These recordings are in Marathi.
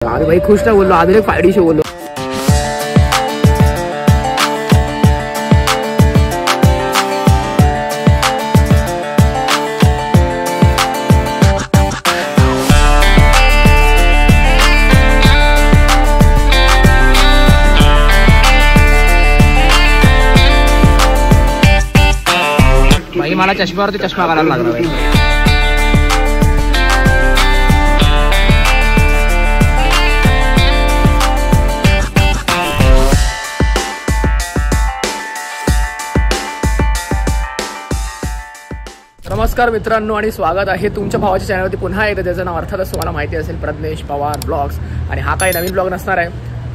आम्ही भाई खुश ना बोललो, आम्ही 5D शो बोललो. भाई मला चष्म्यावरती चष्मा घालायला लागला भाई. नमस्कार मित्रांनो आणि स्वागत आहे तुमच्या भावाच्या चॅनलवरती पुन्हा एकदा. त्याचं नाव अर्थातच तुम्हाला माहिती असेल, प्रज्ञेश पवार ब्लॉग्स. आणि हा काही नवीन ब्लॉग नसणार आहे,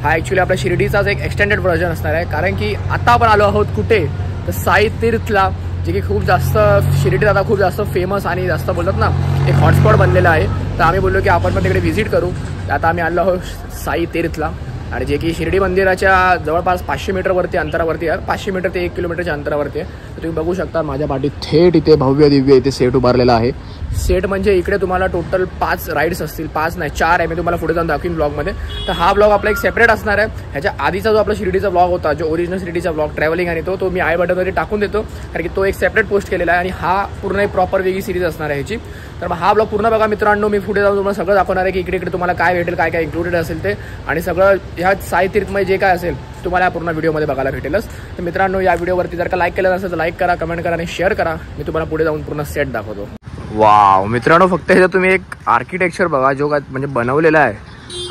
हा ॲक्च्युली आपल्या शिर्डीचाच एक एक्सटेंडेड व्हर्जन असणार आहे. कारण की आता आपण आलो आहोत कुठे, तर साई तीर्थला, जे की खूप जास्त शिर्डीत आता खूप जास्त फेमस आणि जास्त बोलतात ना एक हॉटस्पॉट बनलेला आहे. तर आम्ही बोललो की आपण पण तिकडे व्हिजिट करू. आता आम्ही आलो आहोत साई तीर्थला, आणि जे की शिर्डी मंदिराच्या जवळपास 500 मीटरवरती अंतरावरती आहे. 500 मीटर ते 1 किलोमीटरच्या अंतरावरती आहे. तर तुम्ही बघू शकता माझ्या पाठी थेट इथे भव्य दिव्य इथे सेट उभारलेला आहे. सेट म्हणजे इकडे तुम्हाला टोटल 5 राईड्स असतील, 5 नाही 4 आहे. मी तुम्हाला पुढे जाऊन दाखवीन ब्लॉगमध्ये. तर हा ब्लॉग आपला एक सेपरेट असणार आहे. ह्याच्या आधीचा जो आपला शिर्डीचा ब्लॉग होता, जो ओरिजिनल शिर्डीचा ब्लॉग ट्रॅव्हलिंग, आणि तो मी आय बटनमध्ये टाकून देतो, कारण की तो एक सेपरेट पोस्ट केलेला आहे. आणि हा पूर्ण एक प्रॉपर वेगळी सिरीज असणार आहे ह्याची. तर मग हा ब्लॉग पूर्ण बघा मित्रांनो. मी पुढे जाऊन तुम्हाला सगळं दाखवणार आहे की इकडे तुम्हाला काय भेटेल, काय काय इन्क्लुडेड असेल ते, आणि सगळं ह्या साई तीर्थमध्ये जे काय असेल तुम्हाला पूर्ण व्हिडिओमध्ये बघायला भेटेलच. तर मित्रांनो, या व्हिडिओवरती जर का लाईक केलं असेल तर लाईक करा, कमेंट करा आणि शेअर करा. मी तुम्हाला पुढे जाऊन पूर्ण सेट दाखवतो. वाव मित्रांनो, फक्त ह्याचं तुम्ही एक आर्किटेक्चर बघा, जो काय म्हणजे बनवलेला आहे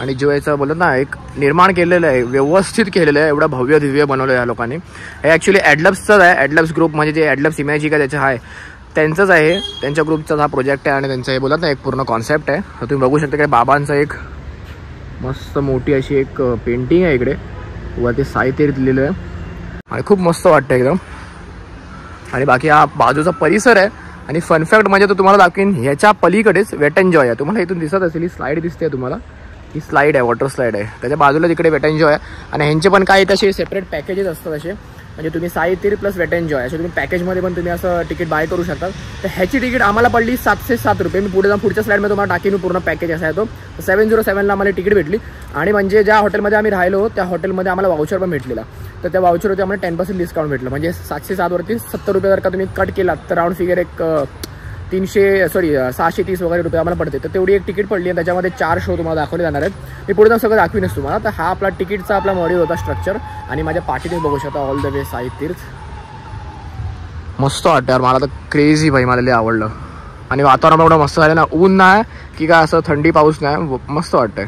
आणि जो याचं बोलत ना एक निर्माण केलेलं आहे, व्यवस्थित केलेलं आहे. एवढं भव्य दिव्य बनवलं आहे या लोकांनी. हे ॲक्च्युली ॲडलब्सचंच आहे. ॲडलब्स ग्रुप म्हणजे जे ॲडलब्स इमॅजिक आहे त्याचं आहे, त्यांचंच आहे. त्यांच्या ग्रुपचाच हा प्रोजेक्ट आहे आणि त्यांचं हे बोलत ना एक पूर्ण कॉन्सेप्ट आहे. तर तुम्ही बघू शकता की बाबांचं एक मस्त मोठी अशी एक पेंटिंग आहे इकडे, वरती साई तीर्थ लिहिलं आहे आणि खूप मस्त वाटतं एकदम. आणि बाकी हा बाजूचा परिसर आहे. आणि फनफॅक्ट म्हणजे तो तुम्हाला दाखवीन, ह्याच्या पलीकडेच वेट एन्जॉय आहे. तुम्हाला इथून दिसत असेल, ही स्लाईड दिसते तुम्हाला, ही स्लाईड आहे, वॉटर स्लाईड आहे. त्याच्या बाजूला तिकडे वेट एन्जॉय आहे. आणि ह्यांचे पण काही तसे सेपरेट पॅकेजेस असतात असे, म्हणजे तुम्ही साई तीर्थ प्लस वेट एन्जॉय असे तुम्ही पॅकेजमध्ये पण तुम्ही असं तिकीट बाय करू शकता. तर ह्याची तिकीट आम्हाला पडली 707 रुपये. मी पुढे जाऊन पुढच्या स्लाईडमध्ये तुम्हाला टाकीन पूर्ण पॅकेज असा आहे तो. 707ला आम्हाला तिकीट भेटली. आणि म्हणजे ज्या हॉटेलमध्ये आम्ही राहिलो त्या हॉटेलमध्ये आम्हाला वाउचर पण भेटलेला. तर त्या वाउचरवरती आम्हाला 10% डिस्काउंट भेटलं. म्हणजे 707वरती 70 रुपये जर का तुम्ही कट केलात तर राऊंड फिगर एक 630 वगैरे रुपये आम्हाला पडते. तर तेवढी एक तिकीट पडली आणि त्याच्यामध्ये 4 शो तुम्हाला दाखवले जाणार आहेत. मी पुढे जाऊन सगळं दाखवीनच तुम्हाला. तर हा आपला तिकीटचा आपला मॉड्यूल होता, स्ट्रक्चर. आणि माझ्या पाठीने बघू शकता ऑल द वे साई तीर्थ. मस्त वाटतं यार, मला तर क्रेझी भाई, मला लय आवडलं. आणि वातावरण एवढं मस्त झालं ना, ऊन नाही की काय असं थंडी पाऊस नाही, मस्त वाटतंय.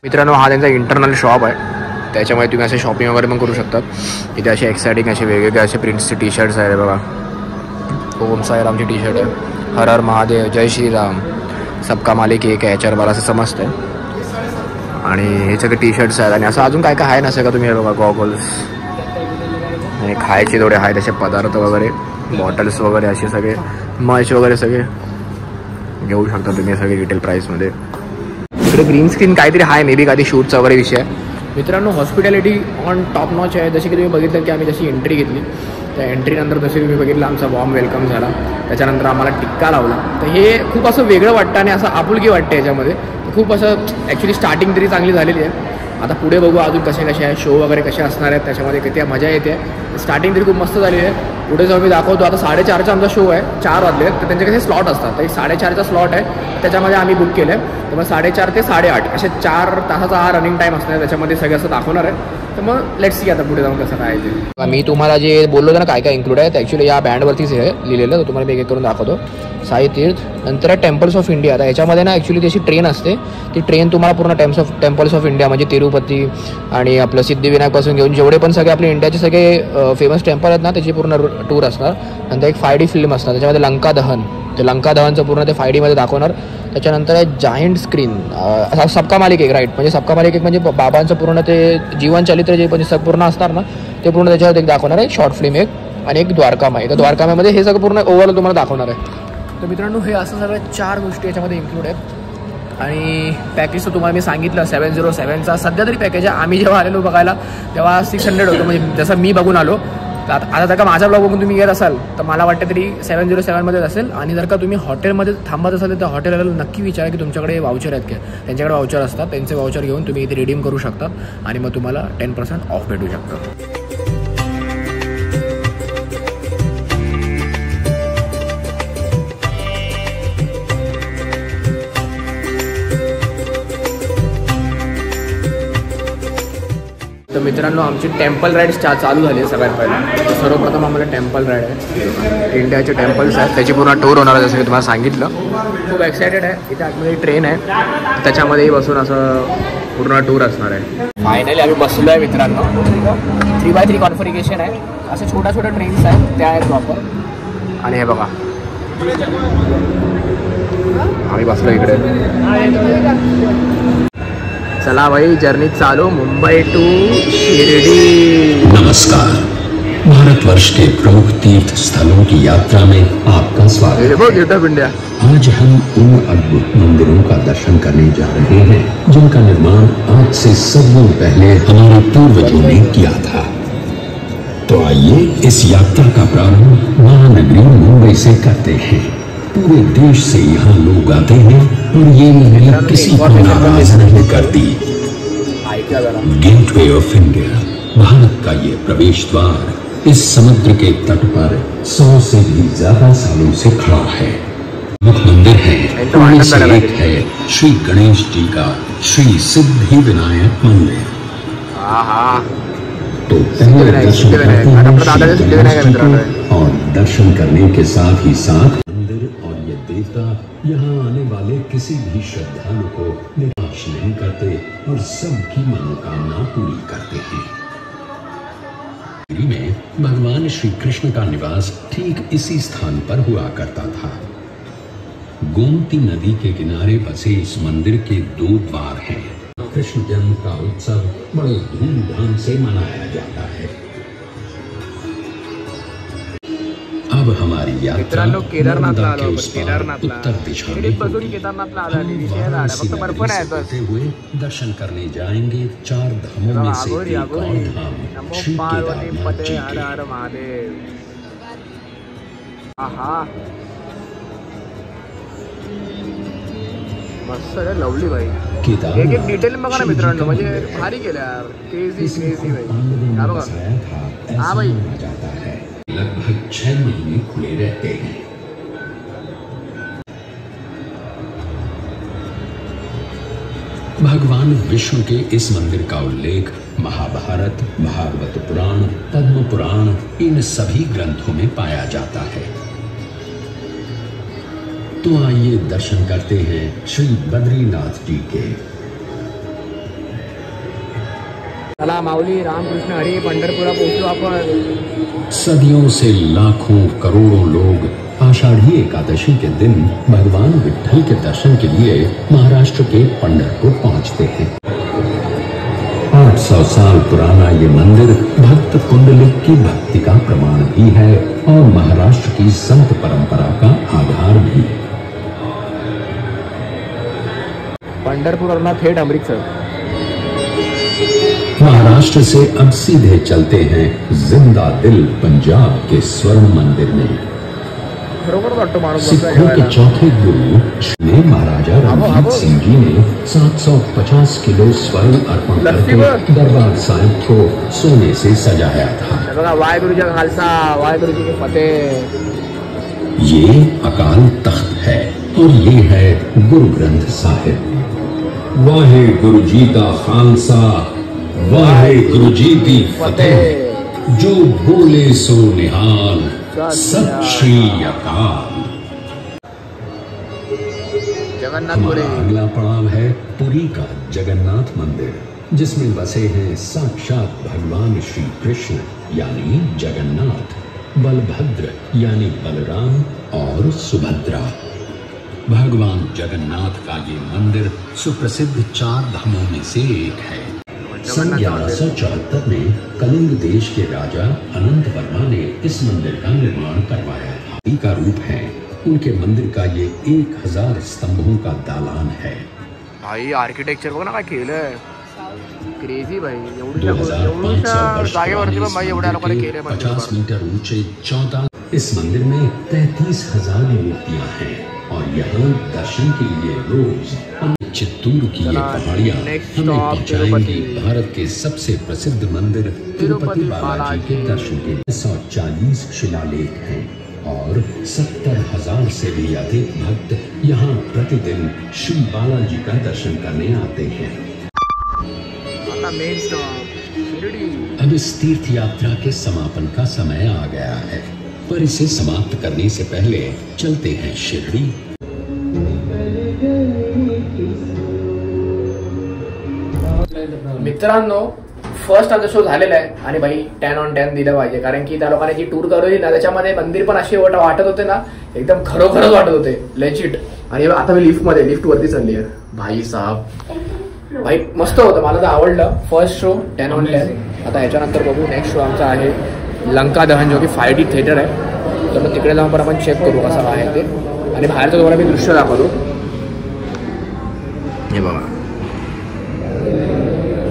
मित्रांनो, हा त्यांचा इंटरनल शॉप आहे. त्याच्यामुळे तुम्ही असे शॉपिंग वगैरे पण करू शकतात. इथे असे एक्साइटिंग असे वेगवेगळे असे प्रिंट्सचे टी शर्ट्स आहेत बघा. ओम साईरामची टी शर्ट आहे, हर हर महादेव, जय श्रीराम, सबका मालिक एक आहे, याच्यावर मला असं समजतं. आणि हे सगळे टी शर्ट्स आहेत. आणि असं अजून काय काय आहे ना सगळं, तुम्ही बघा गॉगल्स आणि खायचे थोडे आहेत असे पदार्थ वगैरे, बॉटल्स वगैरे असे सगळे मच वगैरे सगळे घेऊ शकता तुम्ही सगळे रिटेल प्राईसमध्ये. इकडे ग्रीन स्क्रीन काहीतरी आहे, मे बी काही शूटचा वगैरे विषय. मित्रांनो, हॉस्पिटॅलिटी ऑन टॉप नॉच आहे. जशी की तुम्ही बघितलं की आम्ही जशी एंट्री घेतली, त्या एंट्रीनंतर जशी तुम्ही बघितलं आमचा वॉर्म वेलकम झाला. त्याच्यानंतर आम्हाला टिक्का लावला. तर हे खूप असं वेगळं वाटतं आणि असं आपुलकी वाटतं याच्यामध्ये. खूप असं ॲक्च्युली स्टार्टिंग तरी चांगली झालेली आहे. आता पुढे बघू अजून कसे आहे, शो वगैरे कसे असणार आहेत, त्याच्यामध्ये किती मजा येते. स्टार्टिंग तरी खूप मस्त झालेली आहे. पुढे जाऊन मी दाखवतो. आता 4:30चा आमचा शो आहे, 4 वाजले. तर त्यांचे कसे स्लॉट असतात, तर 4:30चा स्लॉट आहे, त्याच्यामध्ये आम्ही बुक केलं आहे. तर तर मग 4:30 ते 8:30 असे 4 तासाचा हा रनिंग टाईम असणार. त्याच्यामध्ये सगळं असं दाखवणार आहे. तर मग लेट्स सी आता पुढे जाऊन कसं काय ते. मी तुम्हाला जे बोललो होतं ना काय काय इन्क्लूड आहे, ॲक्च्युली या बँडवरतीच आहे लिहिलेलं. तर तुम्हाला मी एक करून दाखवतो. साई तीर्थ, नंतर आहे टेम्पल्स ऑफ इंडिया. आता याच्यामध्ये ना ॲक्च्युली त्याची ट्रेन असते. ती ट्रेन तुम्हाला पूर्ण टेम्पल्स ऑफ इंडिया म्हणजे तिरुपती आणि आपलं सिद्धिविनायकपासून घेऊन जेवढे पण सगळे आपले इंडियाचे सगळे फेमस टेम्पल आहेत ना त्याची पूर्ण टूर असणार. नंतर एक 5D फिल्म असणार त्याच्यामध्ये लंका दहन. ते लंका दहनचं पूर्ण ते 5Dमध्ये दाखवणार. त्याच्यानंतर आहे जायंट स्क्रीन, सबका मालिक एक राईट, म्हणजे सबका मालिक एक म्हणजे बाबांचं पूर्ण ते जीवन चरित्र जे म्हणजे पूर्ण असणार ना ते पूर्ण त्याच्यावर एक दाखवणार आहे. शॉर्ट फिल्म एक आणि एक द्वारकामाई. तर द्वारकामाईमध्ये हे सगळं पूर्ण ओव्हरऑल तुम्हाला दाखवणार आहे. तर मित्रांनो हे असं सगळं 4 गोष्टी याच्यामध्ये इन्क्लूड आहेत. आणि पॅकेज तर तुम्हाला मी सांगितलं 707चा सध्या तरी पॅकेज आहे. आम्ही जेव्हा आलेलो बघायला तेव्हा 600 होतं, म्हणजे जसं मी बघून आलो. आता जर का माझा ब्लॉग बघून तुम्ही येत असाल तर मला वाटतं तरी 707मध्येच असेल. आणि जर का तुम्ही हॉटेलमध्ये थांबत असाल तर हॉटेलला नक्की विचारा की तुमच्याकडे वाउचर आहेत का. त्यांच्याकडे वाउचर असतात, त्यांचे वाउचर घेऊन तुम्ही इथे रिडीम करू शकता आणि मग तुम्हाला 10% ऑफ भेटू शकतं. तर मित्रांनो आमची टेम्पल राईड चालू झाली आहे. सगळ्यात पहिला सर्वप्रथम आम्हाला टेम्पल राईड आहे. इंडियाचे टेम्पल्स आहेत त्याची पूर्ण टूर होणार आहे जसं मी तुम्हाला सांगितलं. खूप एक्सायटेड आहे. इथे आतमध्ये ट्रेन आहे त्याच्यामध्येही बसून असं पूर्ण टूर असणार आहे. फायनली आम्ही बसलो आहे मित्रांनो. 3x3 कॉन्फिगरेशन आहे. असे छोट्या ट्रेन्स आहेत त्या आहेत प्रॉपर. आणि हे बघा आम्ही बसलो इकडे. चला भाई जर्नी चालू मुंबई टू शिरडी. नमस्कार, भारतवर्ष के प्रमुख तीर्थ स्थलों की यात्रा में आपका स्वागत है। आज हम उन अद्भुत मंदिरों का दर्शन करने जा रहे हैं जिनका निर्माण आज से सदियों पहले हमारे पूर्वजों ने किया था। तो आइए इस यात्रा का प्रारंभ महानगरी मुंबई से करते हैं। पूरे देश से यहाँ लोग आते हैं और ये महल किसी को नाराज नहीं करती। गेटवे ऑफ इंडिया, भारत का ये प्रवेश द्वार इस समुद्र के तट पर 100 से भी ज्यादा सालों से खड़ा है। मुख्य मंदिर है उनमें से एक है श्री गणेश जी का श्री सिद्धि विनायक मंदिर। तो पहले दर्शन करते हैं श्री गणेश जी को और दर्शन करने के साथ ही साथ मंदिर और ये देवता यहाँ आने वाले किसी भी श्रद्धालु को निराश नहीं करते और सबकी मनोकामना पूरी करते हैं। में भगवान श्री कृष्ण का निवास ठीक इसी स्थान पर हुआ करता था। गोमती नदी के किनारे बसे इस मंदिर के 2 द्वार हैं। कृष्ण जन्म का उत्सव बड़े धूमधाम से मनाया जाता है। अब हमारी यात्रा नर्मदा के उस पार उत्तर दिशा में होते हुए दर्शन करने जाएंगे 4 धामों में से एक और धाम श्री केदारनाथ जी के। मस्त आहे लवली भाई. एक एक डिटेल बघा ना मित्रांनो, म्हणजे भारी केलं यार. क्रेझी भाई. हा बघा. हा भाई लगभग 6 महीने खुले रहते हैं। भगवान विष्णु के इस मंदिर का उल्लेख महाभारत, भागवत पुराण, पद्म पुराण इन सभी ग्रंथों में पाया जाता है। तो आइए दर्शन करते हैं श्री बद्रीनाथ जी के। चला माऊली रामकृष्ण हरी, पंढरपुरा पोहोचलो आपण। सदियों से लाखों करोड़ों लोग आषाढ़ी एकादशी के दिन भगवान विट्ठल के दर्शन के लिए महाराष्ट्र के पंढरपुर पहुंचते हैं। 800 साल पुराना ये मंदिर भक्त पुंडलिक की भक्ति का प्रमाण भी है और महाराष्ट्र की संत परंपरा का आधार भी। पंढरपुर और थेट अमृतसर। महाराष्ट्र से अब सीधे चलते हैं जिंदा दिल पंजाब के स्वर्ण मंदिर में। सिखों के चौथे गुरु ने महाराजा रणजीत सिंह जी ने 750 किलो स्वर्ण अर्पण करके दरबार साहिब को सोने से सजाया था। वाहेगुरु जी का खालसा, वाहेगुरु जी के फतेह। ये अकाल तख्त है और ये है गुरु ग्रंथ साहिब। वाहे गुरु जी का खालसा, वाहे गुरु जी की फतेह, जो बोले सो निहाल, सत श्री अकाल। जगन्नाथपुरी। अगला पड़ाव है पुरी का जगन्नाथ मंदिर, जिसमें बसे हैं साक्षात भगवान श्री कृष्ण यानी जगन्नाथ, बलभद्र यानी बलराम और सुभद्रा। भगवान जगन्नाथ का ये मंदिर सुप्रसिद्ध 4 धामों में से एक है। सन 1174 में कलिंग देश के राजा अनंत वर्मा ने इस मंदिर का निर्माण करवाया था। का रूप है, उनके मंदिर का ये 1000 स्तंभों का दालान है। भाई आर्किटेक्चर बघ ना काय केलंय, क्रेजी भाई। 50 मीटर ऊंचे 14 इस मंदिर में 33,000 मूर्तियां हैं और यहाँ दर्शन के लिए रोज चित्तूर की ये पहाड़ियाँ हमें पहुँचाएंगी भारत के सबसे प्रसिद्ध मंदिर तिरुपति बालाजी के दर्शन के लिए। 140 शिलालेख हैं और 70,000 से भी अधिक भक्त यहाँ प्रतिदिन श्री बालाजी का दर्शन करने आते हैं। अब इस तीर्थ यात्रा के समापन का समय आ गया है, पर इसे समाप्त करने से पहले चलते हैं शिरडी। मित्रांनो, फर्स्ट आमचा शो झालेला आहे आणि भाई 10 on 10 दिलं पाहिजे, कारण की त्या लोकांनी जी टूर करवली ना त्याच्यामध्ये मंदिर पण असे वाटत होते ना, एकदम खरोखरच वाटत होते लेजिट। आणि आता मी लिफ्ट वरती चालली आहे भाई साहब। भाई मस्त होतं, मला तर आवडलं फर्स्ट शो 10 on 10। आता याच्यानंतर बघू नेक्स्ट शो आमचा आहे लंका दहन, जो की 5D थिएटर आहे। तर मग तिकडे जाऊन पण आपण चेक करू कसं आहे ते, आणि बाहेरचं तुम्हाला मी दृश्य दाखवतो। हे बघा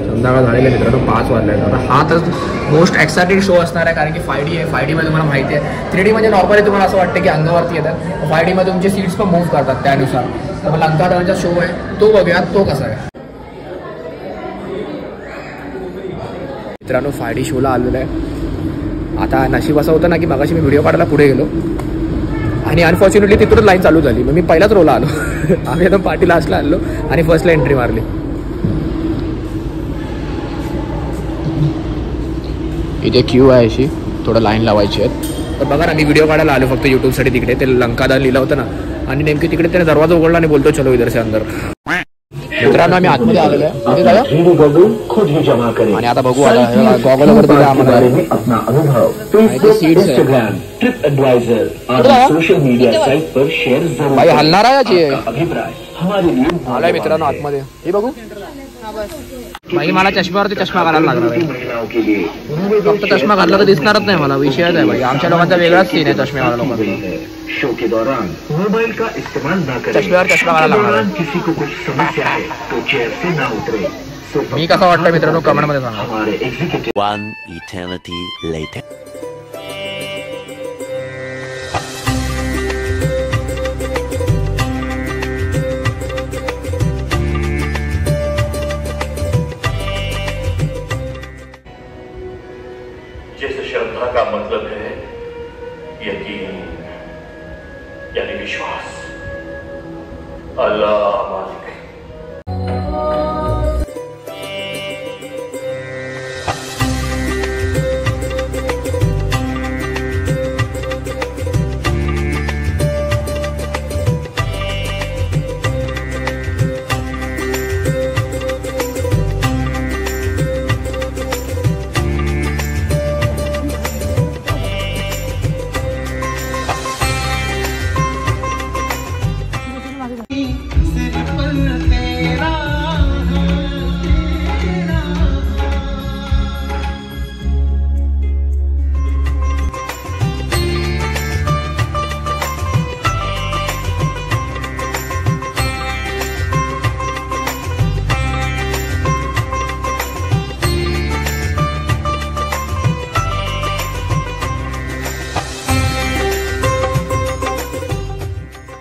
संध्याकाळ झालेलं आहे मित्रांनो, 5 वाजले आहेत। आता हा तर मोस्ट एक्साइटेड शो असणार आहे, कारण की 5D आहे। 5D मध्ये तुम्हाला माहिती आहे, 3D म्हणजे नॉर्मली तुम्हाला असं वाटतं की अंगावरती येतात, 5D मध्ये तुमचे सीट्स पण मूव्ह करतात त्यानुसार। तर मग लंका दहनचा शो आहे तो बघूया, तो कसा आहे मित्रांनो। 5D शोला आलेला आहे। आता नशीब असं होतं ना की मगाशी मी व्हिडिओ काढायला पुढे गेलो आणि अनफॉर्च्युनेटली तिथूनच लाईन चालू झाली, मग मी पहिलाच रोला आलो। आम्ही एकदम पार्टी लास्टला आलो आणि फर्स्टला एंट्री मारली। इथे क्यू आहे अशी, थोडं लाईन लावायची आहेत। तर बघा ना, मी व्हिडिओ काढायला आलो फक्त यूट्यूबसाठी तिकडे, ते लंकादहन लिहिलं होतं ना, आणि नेमकी तिकडे त्याने दरवाजा उघडला आणि बोलतो चलो इधर से अंदर। मित्रांनो आम्ही आतमध्ये आलेलो आहे, आणि आता बघू आता गॉगल वरती आम्हाला सीट्स आहे, भाई हलणार आहे याची आलाय मित्रांनो आतमध्ये। हे बघू भाई, मला चष्म्यावरती चष्मा घालायला लागणार आहे, फक्त चष्मा घातला तर दिसणारच नाही मला, विषयच आहे भाई। आमच्या लोकांचा वेगळाच सीन आहे चष्म्यावाला लोकांचा। शो के दौरान मोबाइल का इस्तेमाल न करें, चष्म्यावर चष्मा घालायला लागणार आहे। किसी को कुछ समस्या है तो चेयर से ना उतरे। मी कसा वाटतं मित्रांनो कमेंट मध्ये सांगा। हमारे एग्जीक्यूटिव 1 eternity later. जैसे श्रद्धा का मतलब है यकीन यानी विश्वास, अल्लाह मालिक।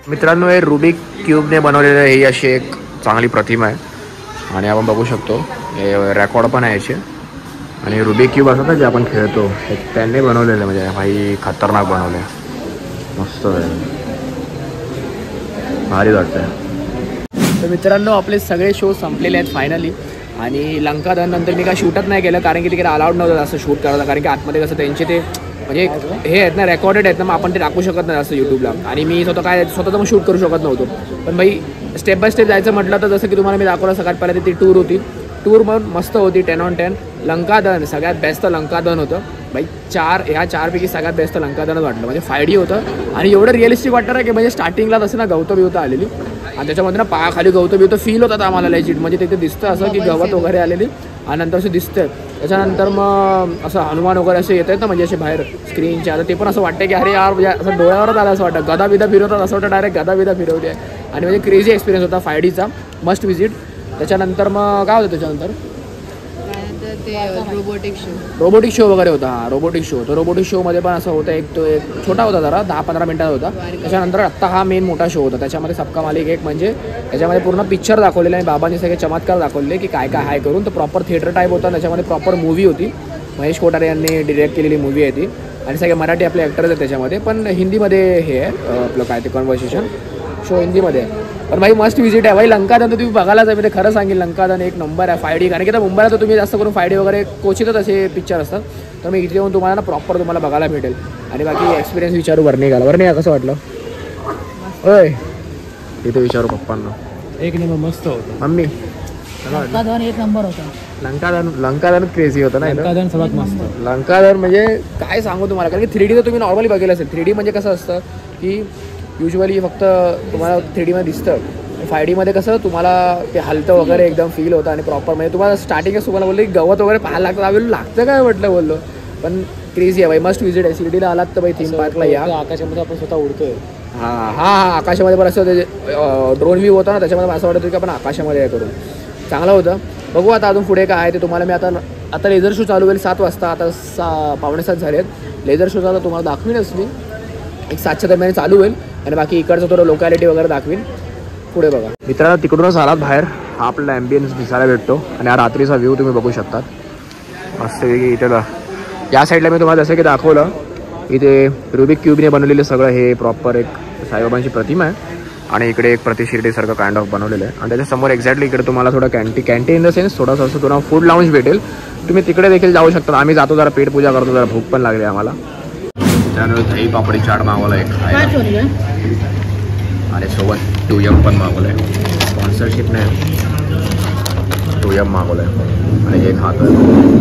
मित्रांनो, हे रुबिक क्यूबने बनवलेलं ही अशी एक चांगली प्रतिमा आहे, आणि आपण बघू शकतो हे रेकॉर्ड पण आहे याचे। आणि रुबिक क्यूब असतं ना जे आपण खेळतो, हे त्यांनी बनवलेलं, म्हणजे भाई खतरनाक बनवलं आहे, मस्त आहे, भारी वाटतं। तर मित्रांनो आपले सगळे शो संपलेले आहेत फायनली. आणि लंकादहन नंतर मी काय शूटच नाही केलं, कारण की तिकडे अलाउड नव्हतं असं शूट करायला, कारण की आतमध्ये कसं त्यांचे ते म्हणजे हे आहेत ना, रेकॉर्डेड आहेत ना, मग आपण ते टाकू शकत नाही असं यूट्यूबला. आणि मी स्वतः मग शूट करू शकत नव्हतो. पण भाई स्टेप बाय स्टेप जायचं म्हटलं तर जसं की तुम्हाला मी दाखवलं सगळ्यात पहिल्या ती टूर होती. टूर म्हणून मस्त होती, 10 on 10. लंकादहन सगळ्यात बेस्ट लंकादहन होतं भाई. ह्या चारपैकी सगळ्यात बेस्ट लंकादहनच वाटलं. म्हणजे 5D होतं आणि एवढं रिअलिस्टिक वाटतं ना की म्हणजे स्टार्टिंगला तसं ना गवतं बिवतं आलेली आणि त्याच्यामध्ये ना पायाखाली गवतं बिवतं फील होतात आम्हाला लेजिट. म्हणजे तिथे दिसतं असं की गवत वगैरे आलेली आणि नंतर असं दिसतं. त्याच्यानंतर मग असं हनुमान वगैरे असे येत आहेत ना, म्हणजे असे बाहेर स्क्रीनच्या. आता ते पण असं वाटतं की अरे यार म्हणजे असं डोळ्यावरच आलं असं वाटतं. गदा बिदा फिरवतात असं वाटतं, डायरेक्ट गदा बिदा फिरवते. आणि म्हणजे क्रेझी एक्सपिरियन्स होता 5Dचा, मस्ट विजिट. त्याच्यानंतर मग काय होतं त्याच्यानंतर रोबोटिक शो वगैरे होता. हा रोबोटिक शो होता. रोबोटिक शोमध्ये पण असं होतं एक छोटा होता जरा 10-15 मिनिटाचा होता. त्याच्यानंतर आत्ता हा मेन मोठा शो होता. त्याच्यामध्ये सबका मालिक एक म्हणजे त्याच्यामध्ये पूर्ण पिक्चर दाखवलेला आणि बाबांनी सगळे चमत्कार दाखवले की काय काय हाय करून. तर प्रॉपर थिएटर टाईप होता. त्याच्यामध्ये प्रॉपर मूवी होती. महेश कोठारे यांनी डिरेक्ट केलेली मूवी आहे ती. आणि सगळे मराठी आपले ॲक्टर्स आहेत त्याच्यामध्ये, पण हिंदीमध्ये हे आहे आपलं काय ते कन्व्हर्सेशन शो हिंदीमध्ये आहे. पण भाई मस्ट विजिट आहे भाई. लंकादहन तर तुम्ही बघायलाच आहे. मी ते खरं सांगेल, लंकादहन एक नंबर आहे 5D. कारण की आता मुंबईला तर तुम्ही जास्त करून 5D वगैरे क्वचितच असे पिक्चर असतात. तर मी इथे येऊन तुम्हाला ना प्रॉपर तुम्हाला बघायला भेटेल. आणि बाकी एक्सपिरियन्स विचारू वर्णिका कसं वाटलं? होय इथे विचारू पप्पांना. एक नंबर मस्त होतं मम्मी. लंकादहन एक नंबर होता. लंकादहन क्रेझी होतं ना. लंकादहन सर्वात मस्त. लंकादहन म्हणजे काय सांगू तुम्हाला, कारण की 3D तर तुम्ही नॉर्मली बघितलं असेल. 3D म्हणजे कसं असतं की युजली फक्त तुम्हाला 3D मध्ये दिसतं. 5D मध्ये कसं तुम्हाला ते हलतं वगैरे एकदम फील होतं. आणि प्रॉपर म्हणजे तुम्हाला स्टार्टिंगच तुम्हाला बोललं की गवत वगैरे पाहायला लागतं काय म्हटलं बोललो. पण क्रेझी आहे बाई, मस्ट विजिट आहे. शिर्डीला आलात तर बाई थीम पार्कला या. आकाशामध्ये आपण स्वतः उडतोय. हां आकाशामध्ये पण असं ड्रोन व्ह्यू होता ना, त्याच्यामध्ये असं वाटतं की आपण आकाशामध्ये हे करून. चांगलं होतं. बघू आता अजून पुढे काय आहे ते तुम्हाला मी आता लेझर शो चालू होईल 7 वाजता. आता 6:45 झालेत. लेझर शोचा आता तुम्हाला दाखवीनच मी एक 7च्या दरम्यान चालू होईल. आणि बाकी इकडचं थोडं लोकॅलिटी वगैरे दाखवीन पुढे. बघा मित्रांनो तिकडूनच आलात बाहेर, हा आपला ॲम्बियन्स दिसायला भेटतो. आणि हा रात्रीचा व्ह्यू तुम्ही बघू शकतात मस्त वेगळी. इथे या साईडला मी तुम्हाला जसं की दाखवलं, इथे रुबिक क्यूबने बनवलेलं सगळं हे प्रॉपर एक साईबाबांची प्रतिमा आहे. आणि इकडे एक प्रति शिर्डीसारखं काइंड ऑफ बनवलेलं आहे. आणि त्याच्यासमोर एक्झॅक्टली इकडे तुम्हाला थोडं कॅन्टीन इन द सेन्स थोडंसं असं तुम्हाला फूड लाऊंज भेटेल. तुम्ही तिकडे देखील जाऊ शकता. आम्ही जातो जरा पेट पूजा करतो, जरा भूक पण लागली आम्हाला. त्यामुळे दही पापडी चाट मागवला एक आणि सोबत 2M पण मागवलं आहे. स्पॉन्सरशिप नाही, 2M मागवलं आहे. आणि हे खातो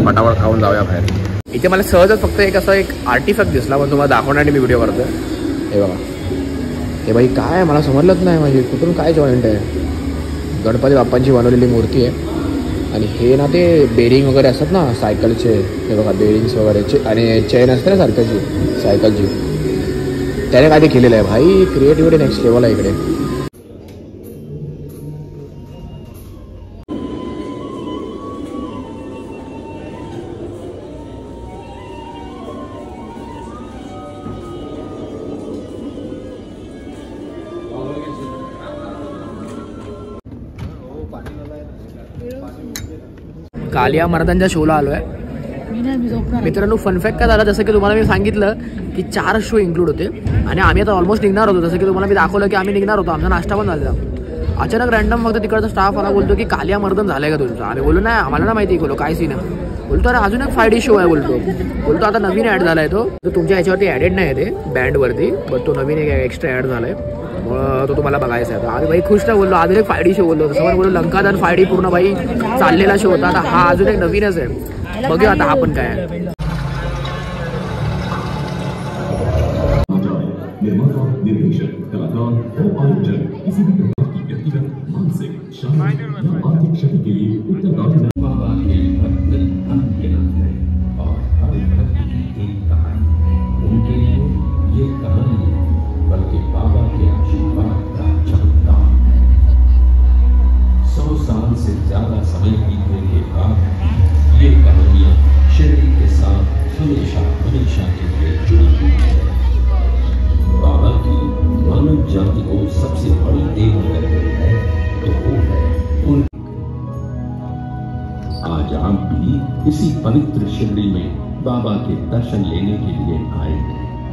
पटापट खाऊन जाऊया बाहेर. इथे मला सहजच फक्त एक असं एक आर्टिफॅक्ट दिसला, पण तुम्हाला दाखवण्यासाठी मी व्हिडिओ करतो. हे बघा हे बाई काय आहे मला समजलंच नाही. म्हणजे कुठून काय जॉईंट आहे. गणपती बाप्पांची बनवलेली मूर्ती आहे. आणि हे ना ते बेरिंग वगैरे असतात ना सायकलचे, हे बघा बेरिंग्स वगैरेचे. आणि चेन असते ना सारख्याची सायकलची, त्याने काय ते केलेलं आहे भाई. क्रिएटिव्हिटी नेक्स्ट लेवल आहे इकडे. कालिया महाराजांच्या शोला आलो आहे मित्रांनो. फनफॅक्ट काय झाला, जसं की तुम्हाला मी सांगितलं की 4 शो इन्क्लूड होते. आणि आम्ही आता ऑलमोस्ट निघणार होतो. जसं की तुम्हाला मी दाखवलं की आम्ही निघणार होतो, आमचा नाश्ता पण झालेला. अचानक रॅन्डम फक्त तिकडचा स्टाफ आला, बोलतो की कालिया मर्दन झालं का तुमचं. आम्ही बोललो नाही आम्हाला ना माहिती. बोलो काय सीन आहे. बोलतो अरे अजून एक 5D शो आहे. बोलतो आता नवीन ॲड झाला आहे तो तुमच्या ह्याच्यावरती ॲडेड नाही आहे ते बँडवरती, पण तो नवीन एक एक्स्ट्रा ॲड झाला आहे. मग तो तुम्हाला बघायचा आहे. आम्ही भाई खुश नाही बोललो. अजून एक 5D शो बोललो. तसं पण बोललो लंकादहन 5D पूर्ण भाई चाललेला शो होता. आता हा अजून एक नवीनच आहे. बघूया आता हा पण काय आहे. निर्माता, निर्देशक, कलाकार और आयोजक किसी भी प्रकार की व्यक्तिगत, मानसिक, शारीरिक या आर्थिक क्षति के लिए उत्तरदायी बाबा के भक्त अनगिनत है और हर भक्त की एक कहानी. उनके लिए ये कहानी बल्कि बाबा के आशीर्वाद का चमत्कार. 100 साल से ज्यादा समय बीतने के बाद ये कहानियां शिर्डी के साथ हमेशा हमेशा के लिए जुड़ी हुई है. बाबा की मानव जाति को सबसे बड़ी देन अगर है तो वो है उन. आज आप भी इसी पवित्र शिरडी में बाबा के दर्शन लेने के लिए आए.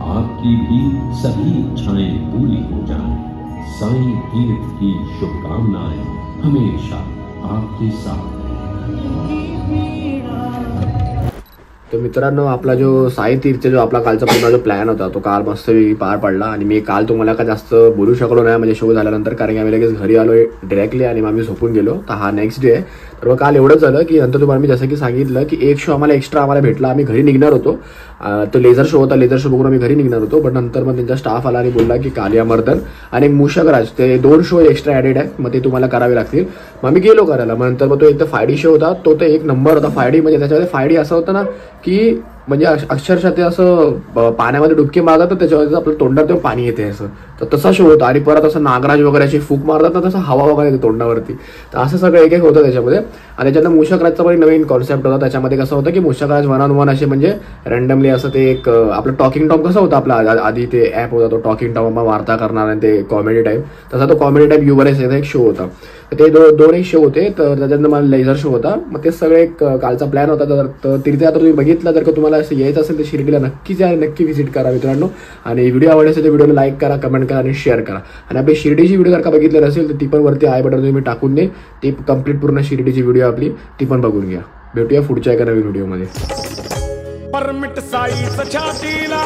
आपकी भी सभी इच्छाएं पूरी हो जाएं. साईं तीर्थ की शुभकामनाएं. हमेशा आपके साथ। तर मित्रांनो, आपला जो साई तीर्थ जो आपला कालचा पूर्ण जो प्लॅन होता तो काल मस्त पार पडला. आणि मी काल तुम्हाला का जास्त बोलू शकलो नाही म्हणजे शो झाल्यानंतर, कारण की आम्ही लगेच घरी आलो डायरेक्टली आणि मग आम्ही झोपून गेलो. तर हा नेक्स्ट डे आहे. तर मग काल एवढंच झालं की नंतर तुम्हाला मी जसं की सांगितलं की एक शो आम्हाला एक्स्ट्रा आम्हाला भेटला. आम्ही घरी निघणार होतो, तो लेझर शो होता, लेझर शो बघून आम्ही घरी निघणार होतो. पण नंतर मग त्यांचा स्टाफ आला आणि बोलला की कालिया मर्दन आणि मूषकराज ते 2 शो एक्स्ट्रा ॲडेड आहेत, मग ते तुम्हाला करावे लागतील. मग आम्ही गेलो करायला. मग नंतर मग तो एक तर 5D शो होता, तो तर एक नंबर होता. 5D म्हणजे त्याच्यामध्ये 5D असं होतं ना की म्हणजे अक्षरशः ते असं पाण्यामध्ये डुबकी मारतात तर त्याच्यावर आपल्या तोंडावर तेव्हा पाणी येते असं. तर तसा शो होता. आणि परत असं नागराज वगैरे अशी फूक मारतात ना, तसं हवा वगैरे येते तोंडावरती. तर असं सगळं एक एक होतं त्याच्यामध्ये. आणि त्याच्यानंतर मूषकराजचा पण नवीन कॉन्सेप्ट होता. त्याच्यामध्ये कसं होतं की मूषकराज 1-on-1 असे म्हणजे रँडमली असं ते एक आपलं टॉकिंग टॉम कसं होतं आपला आधी ते ॲप होता तो टॉकिंग टॉम वार्ता करणार आणि ते कॉमेडी टाईप, तसा तो कॉमेडी टाईप युवरेस एक शो होता. तर ते दोन एक शो होते. तर त्याच्यानंतर मला लेझर शो होता. मग ते सगळे एक कालचा प्लॅन होता. तर तिथे आता तुम्ही बघितलं जर का तुम्हाला असं यायचं असेल तर शिर्डीला नक्कीच या, नक्की व्हिजिट करा मित्रांनो. आणि व्हिडिओ आवडला असेल तर व्हिडिओला लाईक करा, कमेंट करा आणि शेअर करा. आणि आपली शिर्डीची व्हिडिओ जर का बघितली नसेल तर ती पण वरती आय बटन तुम्ही टाकून दे, ती कंप्लीट पूर्ण शिर्डीची व्हिडिओ आपली ती पण बघून घ्या. भेटूया पुढच्या एका नवीन व्हिडिओमध्ये. परमिट साईच छातीला